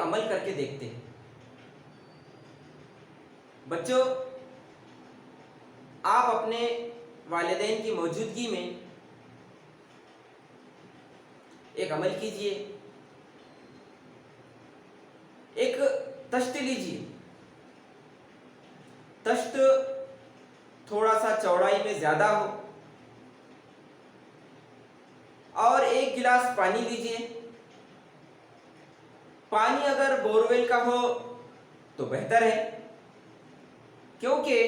अमल करके देखते हैं। बच्चों, आप अपने वालिदैन की मौजूदगी में एक अमल कीजिए। एक तश्त लीजिए। तश्त थोड़ा सा चौड़ाई में ज़्यादा हो और 1 गिलास पानी लीजिए। पानी अगर बोरवेल का हो तो बेहतर है, क्योंकि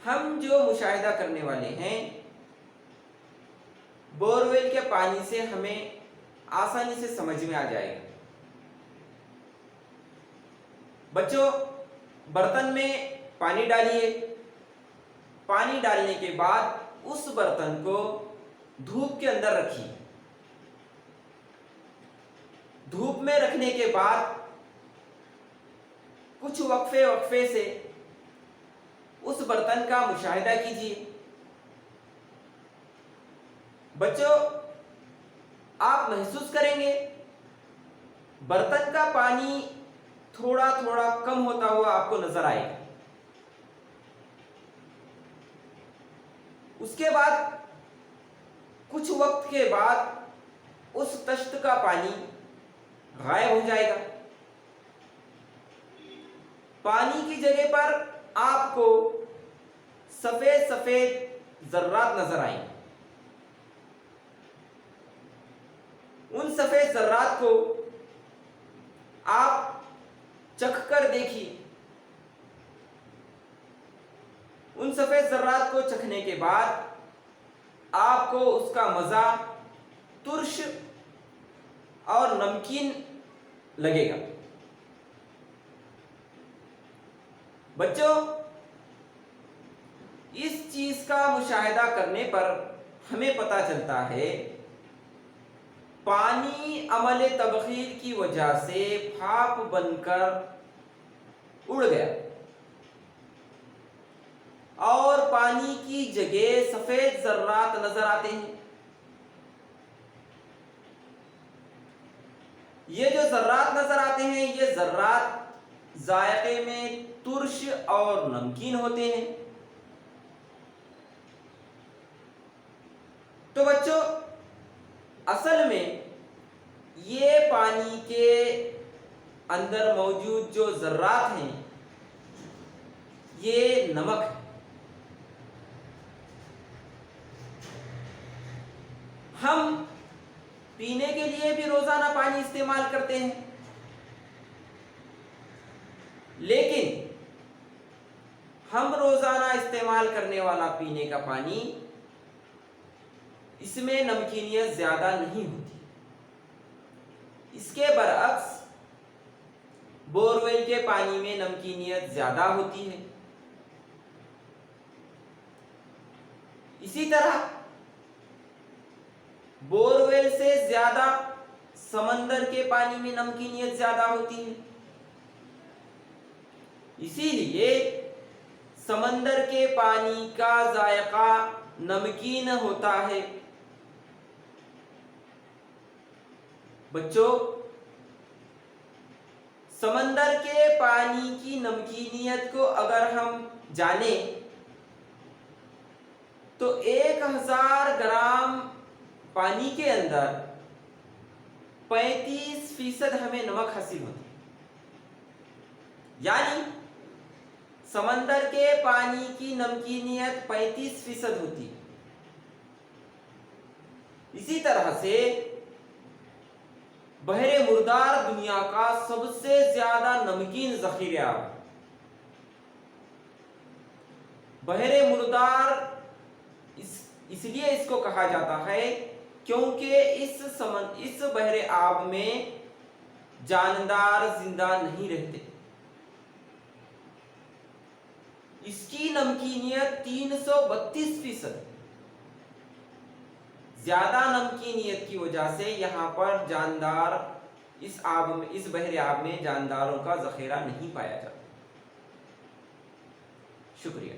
हम जो मुशाहिदा करने वाले हैं, बोरवेल के पानी से हमें आसानी से समझ में आ जाएगा। बच्चों, बर्तन में पानी डालिए। पानी डालने के बाद उस बर्तन को धूप के अंदर रखिए। धूप में रखने के बाद कुछ वक्फे से उस बर्तन का मुशाहिदा कीजिए। बच्चों, आप महसूस करेंगे बर्तन का पानी थोड़ा थोड़ा कम होता हुआ आपको नजर आएगा। उसके बाद कुछ वक्त के बाद उस तश्त का पानी गायब हो जाएगा। पानी की जगह पर आपको सफेद सफेद जर्रात नजर आएंगे। उन सफेद जर्रात को आप चख कर देखिए। उन सफेद जर्रात को चखने के बाद आपको उसका मजा तुर्श और नमकीन लगेगा। बच्चों, इस चीज का मुशाहिदा करने पर हमें पता चलता है पानी अमल तबखीर की वजह से भाप बनकर उड़ गया और पानी की जगह सफेद जर्रात नजर आते हैं। ये जो जर्रात नजर आते हैं, ये जर्रात जायके में तुर्श और नमकीन होते हैं। तो बच्चों, असल में ये पानी के अंदर मौजूद जो जर्रात हैं, ये नमक है। हम पीने के लिए भी रोजाना पानी इस्तेमाल करते हैं, लेकिन हम रोजाना इस्तेमाल करने वाला पीने का पानी, इसमें नमकीनियत ज्यादा नहीं होती। इसके बरअक्स बोरवेल के पानी में नमकीनियत ज्यादा होती है। इसी तरह बोरवेल से ज्यादा समंदर के पानी में नमकीनियत ज्यादा होती है। इसीलिए समंदर के पानी का जायका नमकीन होता है। बच्चों, समंदर के पानी की नमकीनियत को अगर हम जाने तो 1000 ग्राम पानी के अंदर 35% हमें नमक हासिल होती है। यानी समंदर के पानी की नमकीनियत 35% होती है। इसी तरह से बहरे मुर्दार दुनिया का सबसे ज्यादा नमकीन जखीरा। बहरे मुर्दार इसलिए इसको कहा जाता है क्योंकि इस बहरे आब में जानदार जिंदा नहीं रहते। इसकी नमकीनियत 332%। ज्यादा नमकीनियत की वजह से यहां पर जानदार इस बहरे आब में जानदारों का जखीरा नहीं पाया जाता। शुक्रिया।